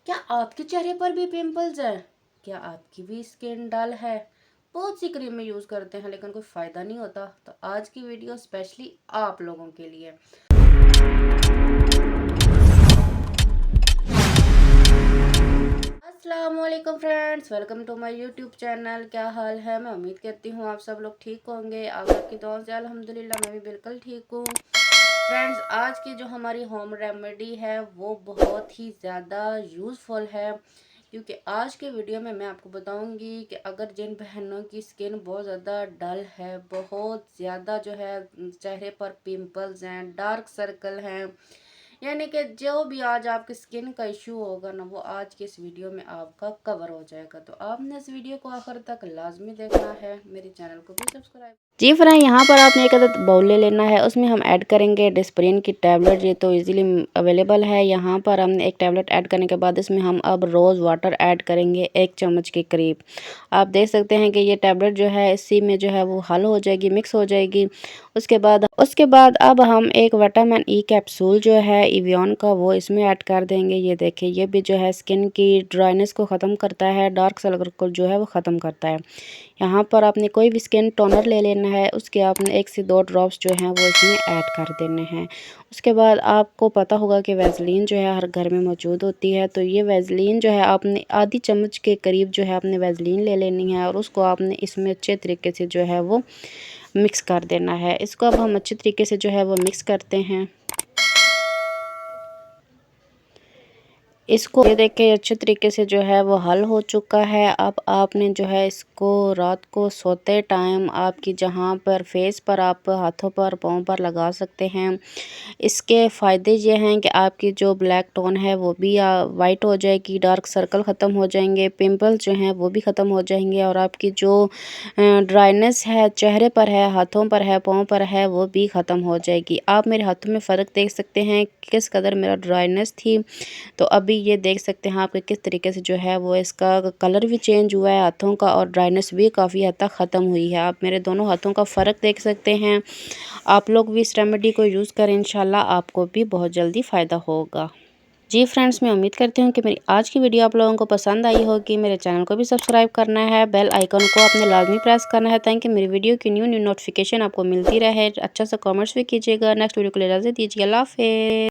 क्या आपके चेहरे पर भी पिंपल्स हैं? क्या आपकी भी स्किन डल है? बहुत सी क्रीमें यूज़ करते हैं लेकिन कोई फ़ायदा नहीं होता। तो आज की वीडियो स्पेशली आप लोगों के लिए। अस्सलाम वालेकुम friends, welcome to my YouTube channel. क्या हाल है? मैं उम्मीद करती हूँ आप सब लोग ठीक होंगे। आप सबकी दुआ से अल्हम्दुलिल्लाह मैं भी बिल्कुल ठीक हूँ। फ्रेंड्स, आज की जो हमारी होम रेमेडी है वो बहुत ही ज़्यादा यूज़फुल है, क्योंकि आज के वीडियो में मैं आपको बताऊंगी कि अगर जिन बहनों की स्किन बहुत ज़्यादा डल है, बहुत ज़्यादा जो है चेहरे पर पिंपल्स हैं, डार्क सर्कल हैं, यानी कि जो भी आज आपकी स्किन का इशू होगा ना, वो आज के इस वीडियो में आपका कवर हो जाएगा। तो आपने इस वीडियो को आखिर तक लाजमी देखना है, मेरे चैनल को भी सब्सक्राइब। जी फ्रेंड, यहाँ पर आपने एक अदद बाउल ले लेना है, उसमें हम ऐड करेंगे डिस्प्रिन की टैबलेट। ये तो इजीली अवेलेबल है। यहाँ पर हमने एक टैबलेट ऐड करने के बाद इसमें हम अब रोज़ वाटर ऐड करेंगे 1 चम्मच के करीब। आप देख सकते हैं कि ये टैबलेट जो है इसी में जो है वो हल हो जाएगी, मिक्स हो जाएगी। उसके बाद अब हम एक विटामिन ई कैप्सूल जो है इवियन का, वो इसमें ऐड कर देंगे। ये देखिए, ये भी जो है स्किन की ड्राइनेस को ख़त्म करता है, डार्क सर्कल को जो है वो ख़त्म करता है। यहाँ पर आपने कोई भी स्किन टोनर ले लेना है, उसके आपने 1 से 2 ड्रॉप्स जो हैं वो इसमें ऐड कर देने हैं। उसके बाद आपको पता होगा कि वैसलीन जो है हर घर में मौजूद होती है, तो ये वैसलीन जो है आपने आधी चम्मच के करीब जो है आपने वैसलीन ले लेनी है और उसको आपने इसमें अच्छे तरीके से जो है वो मिक्स कर देना है। इसको अब हम अच्छे तरीके से जो है वो मिक्स करते हैं। इसको ये देखिए अच्छे तरीके से जो है वो हल हो चुका है। अब आपने जो है इसको रात को सोते टाइम आपकी जहाँ पर फेस पर, आप हाथों पर, पाँव पर लगा सकते हैं। इसके फ़ायदे ये हैं कि आपकी जो ब्लैक टोन है वो भी वाइट हो जाएगी, डार्क सर्कल ख़त्म हो जाएंगे, पिंपल्स जो हैं वो भी ख़त्म हो जाएंगे और आपकी जो ड्राइनेस है चेहरे पर है, हाथों पर है, पाँव पर है, वो भी ख़त्म हो जाएगी। आप मेरे हाथों में फ़र्क देख सकते हैं किस कदर मेरा ड्राइनेस थी। तो अभी ये देख सकते हैं आप किस तरीके से जो है वो इसका कलर भी चेंज हुआ है हाथों का और ड्राइनेस भी काफ़ी हद तक ख़त्म हुई है। आप मेरे दोनों हाथों का फ़र्क देख सकते हैं। आप लोग भी इस रेमेडी को यूज़ करें, इंशाल्लाह आपको भी बहुत जल्दी फ़ायदा होगा। जी फ्रेंड्स, मैं उम्मीद करती हूँ कि मेरी आज की वीडियो आप लोगों को पसंद आई होगी। मेरे चैनल को भी सब्सक्राइब करना है, बेल आइकन को आपने लाजमी प्रेस करना है ताकि मेरी वीडियो की न्यू नोटिफिकेशन आपको मिलती रहे। अच्छा सा कमेंट्स भी कीजिएगा। नेक्स्ट वीडियो के लिए इजाज़त दीजिए। अल्लाह हाफ़िज़।